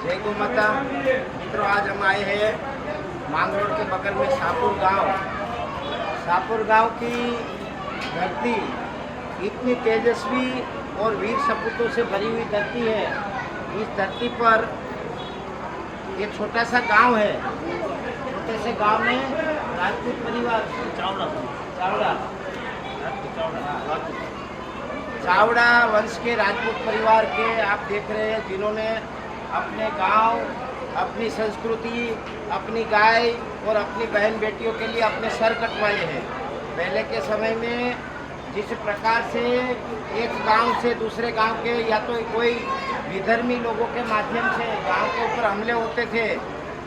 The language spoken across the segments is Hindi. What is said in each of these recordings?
जय गौ माता। मित्रों, आज हम आए हैं मांगरोड के बगल में शाहपुर गांव की धरती इतनी तेजस्वी और वीर सपूतों से भरी हुई धरती है। इस धरती पर ये छोटा सा गांव है। छोटे से गांव में राजपूत परिवार चावड़ा वंश के राजपूत परिवार के आप देख रहे हैं, जिन्होंने अपने गांव, अपनी संस्कृति, अपनी गाय और अपनी बहन बेटियों के लिए अपने सर कटवाए हैं। पहले के समय में जिस प्रकार से एक गांव से दूसरे गांव के या तो कोई विधर्मी लोगों के माध्यम से गांव के ऊपर हमले होते थे,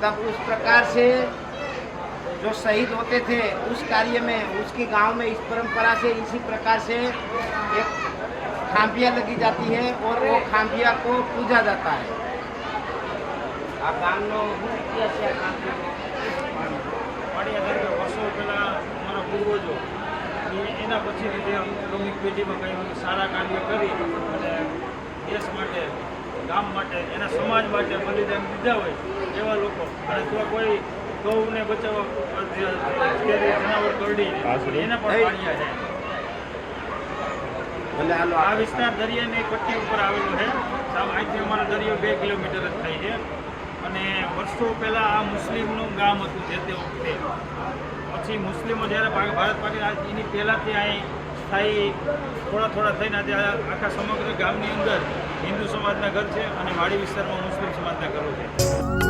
तब उस प्रकार से जो शहीद होते थे उस कार्य में उसकी गांव में इस परंपरा से इसी प्रकार से एक खांबिया लगी जाती है और वो खांबिया को पूजा जाता है। આ ગામનો ઇતિહાસ છે। વર્ષો પહેલાં અમારા પૂર્વજો એના પછી જે અગાઉની પેઢીમાં કંઈ સારા કાર્ય કરી અને દેશ માટે, ગામ માટે, એના સમાજ માટે બલિદાન દીધા હોય એવા લોકો, અને અથવા કોઈ ગૌને બચાવવા જનાવર કરડી એને પણ પાડ્યા છે। આ વિસ્તાર દરિયાની પટ્ટી ઉપર આવેલો છે। અહીંથી અમારો દરિયો 2 કિલોમીટર જ થાય છે। અને વર્ષો પહેલાં આ મુસ્લિમનું ગામ હતું જે તે વખતે। પછી મુસ્લિમો જ્યારે ભારત પાકિસ્તાન એની પહેલાંથી અહીં સ્થાયી થોડા થઈને આજે આખા સમગ્ર ગામની અંદર હિન્દુ સમાજના ઘર છે અને વાડી વિસ્તારમાં મુસ્લિમ સમાજના ઘરો છે।